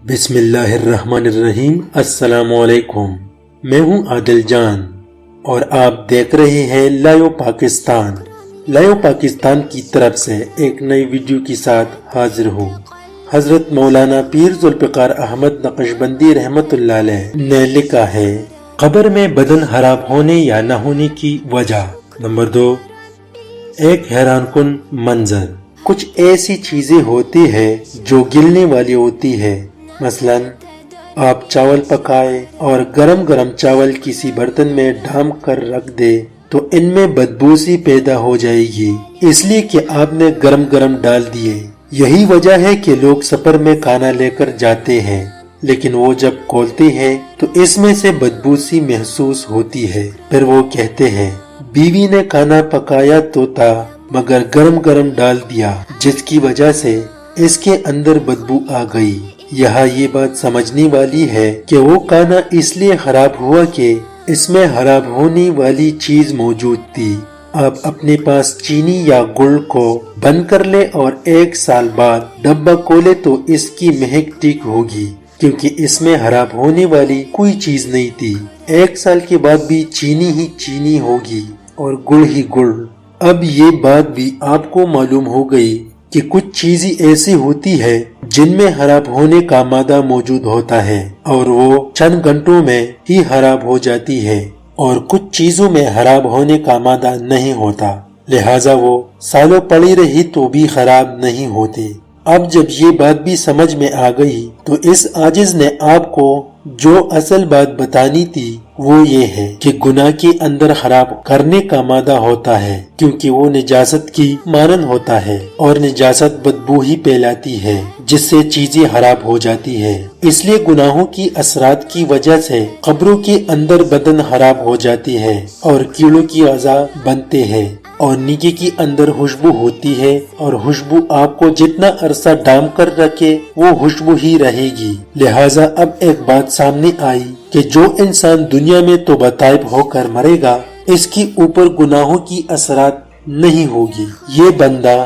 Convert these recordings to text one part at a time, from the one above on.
بسم اللہ الرحمن الرحیم۔ السلام علیکم، میں ہوں عادل جان اور آپ دیکھ رہے ہیں لائیو پاکستان۔ لائیو پاکستان کی طرف سے ایک نئی ویڈیو کے ساتھ حاضر ہوں۔ حضرت مولانا پیر ذوالفقار احمد نقشبندی رحمت اللہ علیہ نے لکھا ہے، قبر میں بدن خراب ہونے یا نہ ہونے کی وجہ۔ نمبر 2، ایک حیران کن منظر۔ کچھ ایسی چیزیں ہوتی ہیں جو گلنے والی ہوتی ہے۔ مثلا آپ چاول پکائے اور گرم گرم چاول کسی برتن میں ڈھانپ کر رکھ دے تو ان میں بدبو سی پیدا ہو جائے گی، اس لیے کہ آپ نے گرم گرم ڈال دیے۔ یہی وجہ ہے کہ لوگ سفر میں کھانا لے کر جاتے ہیں، لیکن وہ جب کھولتے ہیں تو اس میں سے بدبو سی محسوس ہوتی ہے۔ پھر وہ کہتے ہیں، بیوی نے کھانا پکایا تو تھا مگر گرم گرم ڈال دیا، جس کی وجہ سے اس کے اندر بدبو آ گئی۔ یہاں یہ بات سمجھنے والی ہے کہ وہ کھانا اس لیے خراب ہوا کہ اس میں خراب ہونے والی چیز موجود تھی۔ آپ اپنے پاس چینی یا گڑ کو بند کر لے اور 1 سال بعد ڈبہ کھولے تو اس کی مہک ٹھیک ہوگی، کیونکہ اس میں خراب ہونے والی کوئی چیز نہیں تھی۔ 1 سال کے بعد بھی چینی ہی چینی ہوگی اور گڑ ہی گڑ۔ اب یہ بات بھی آپ کو معلوم ہو گئی کہ کچھ چیزیں ایسی ہوتی ہے جن میں خراب ہونے کا مادہ موجود ہوتا ہے اور وہ چند گھنٹوں میں ہی خراب ہو جاتی ہے، اور کچھ چیزوں میں خراب ہونے کا مادہ نہیں ہوتا، لہٰذا وہ سالوں پڑی رہی تو بھی خراب نہیں ہوتے۔ اب جب یہ بات بھی سمجھ میں آ گئی تو اس عاجز نے آپ کو جو اصل بات بتانی تھی وہ یہ ہے کہ گناہ کے اندر خراب کرنے کا مادہ ہوتا ہے، کیونکہ وہ نجاست کی مانند ہوتا ہے اور نجاست بدبو ہی پھیلاتی ہے جس سے چیزیں خراب ہو جاتی ہے۔ اس لیے گناہوں کی اثرات کی وجہ سے قبروں کے اندر بدن خراب ہو جاتی ہے اور کیڑوں کی غذا بنتے ہیں، اور نیکی کی اندر خوشبو ہوتی ہے، اور خوشبو آپ کو جتنا عرصہ ڈھانپ کر رکھے وہ خوشبو ہی رہے گی۔ لہٰذا اب ایک بات سامنے آئی کہ جو انسان دنیا میں توبہ طائب ہو کر مرے گا اس کے اوپر گناہوں کی اثرات نہیں ہوگی۔ یہ بندہ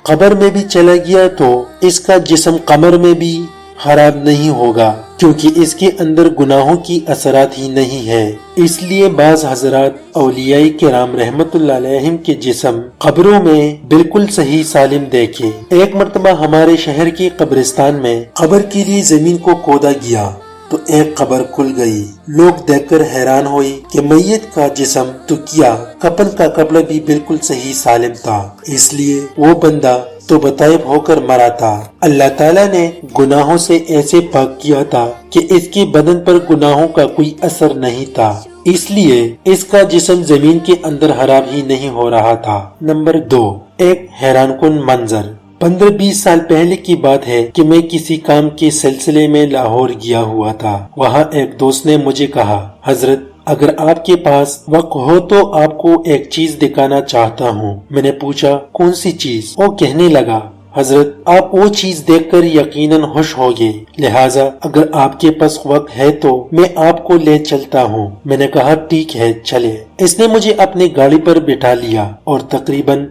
قبر میں بھی چلا گیا تو اس کا جسم قبر میں بھی خراب نہیں ہوگا، کیونکہ اس کے اندر گناہوں کی اثرات ہی نہیں ہے۔ اس لیے بعض حضرات اولیاء کرام رحمت اللہ علیہم کے جسم قبروں میں بالکل صحیح سالم دیکھے۔ ایک مرتبہ ہمارے شہر کی قبرستان میں قبر کے لیے زمین کو کھودا گیا تو ایک قبر کھل گئی۔ لوگ دیکھ کر حیران ہوئے کہ میت کا جسم تو کیا، کفن کا کپڑا بھی بالکل صحیح سالم تھا، اس لیے وہ بندہ توبہ طائب ہو کر مرا تھا۔ اللہ تعالیٰ نے گناہوں سے ایسے پاک کیا تھا کہ اس کے بدن پر گناہوں کا کوئی اثر نہیں تھا، اس لیے اس کا جسم زمین کے اندر خراب ہی نہیں ہو رہا تھا۔ نمبر 2، ایک حیران کن منظر۔ 15-20 سال پہلے کی بات ہے کہ میں کسی کام کے سلسلے میں لاہور گیا ہوا تھا۔ وہاں ایک دوست نے مجھے کہا، حضرت اگر آپ کے پاس وقت ہو تو آپ کو ایک چیز دکھانا چاہتا ہوں۔ میں نے پوچھا، کون سی چیز؟ وہ کہنے لگا، حضرت آپ وہ چیز دیکھ کر یقیناً خوش ہوگے، لہٰذا اگر آپ کے پاس وقت ہے تو میں آپ کو لے چلتا ہوں۔ میں نے کہا ٹھیک ہے چلے۔ اس نے مجھے اپنی گاڑی پر بٹھا لیا اور تقریباً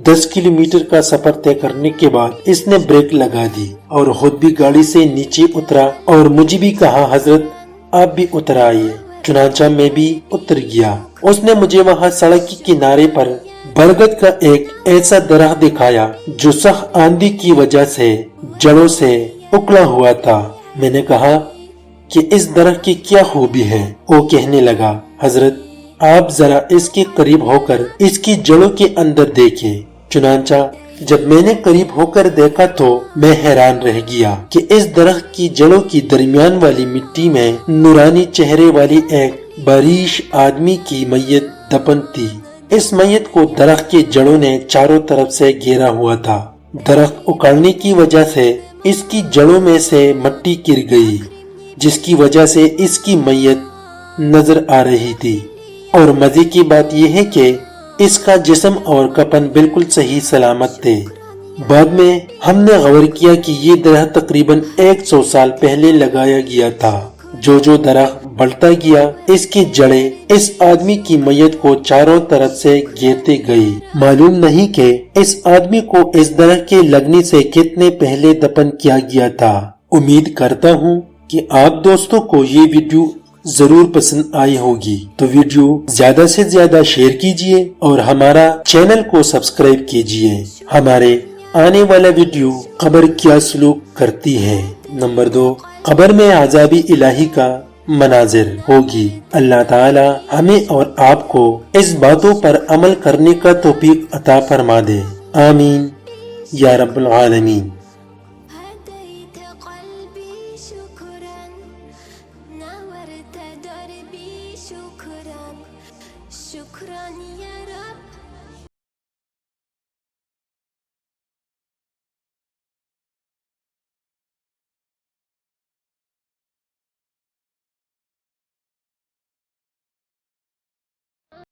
10 کلومیٹر کا سفر طے کرنے کے بعد اس نے بریک لگا دی اور خود بھی گاڑی سے نیچے اترا اور مجھے بھی کہا، حضرت آپ بھی اتر آئیے۔ چنانچہ میں بھی اتر گیا۔ اس نے مجھے وہاں سڑک کے کنارے پر برگد کا ایک ایسا درخت دکھایا جو سخت آندھی کی وجہ سے جڑوں سے اکھڑا ہوا تھا۔ میں نے کہا کہ اس درخت کی کیا خوبی ہے؟ وہ کہنے لگا، حضرت آپ ذرا اس کے قریب ہو کر اس کی جڑوں کے اندر دیکھیں۔ چنانچہ جب میں نے قریب ہو کر دیکھا تو میں حیران رہ گیا کہ اس درخت کی جڑوں کی درمیان والی مٹی میں نورانی چہرے والی ایک باریش آدمی کی میت دفن تھی۔ اس میت کو درخت کی جڑوں نے چاروں طرف سے گھیرا ہوا تھا۔ درخت اکھڑنے کی وجہ سے اس کی جڑوں میں سے مٹی گر گئی، جس کی وجہ سے اس کی میت نظر آ رہی تھی، اور مزے کی بات یہ ہے کہ اس کا جسم اور کفن بالکل صحیح سلامت تھے۔ بعد میں ہم نے غور کیا کہ یہ درخت تقریباً 100 سال پہلے لگایا گیا تھا۔ جو درخت بڑھتا گیا اس کی جڑیں اس آدمی کی میت کو چاروں طرف سے گھیرتے گئی۔ معلوم نہیں کہ اس آدمی کو اس درخت کے لگنے سے کتنے پہلے دفن کیا گیا تھا۔ امید کرتا ہوں کہ آپ دوستوں کو یہ ویڈیو ضرور پسند آئی ہوگی، تو ویڈیو زیادہ سے زیادہ شیئر کیجئے اور ہمارا چینل کو سبسکرائب کیجئے۔ ہمارے آنے والا ویڈیو قبر کیا سلوک کرتی ہے۔ نمبر 2، قبر میں عذاب الہی کا مناظر ہوگی۔ اللہ تعالی ہمیں اور آپ کو اس باتوں پر عمل کرنے کا توفیق عطا فرما دے، آمین یا رب العالمین۔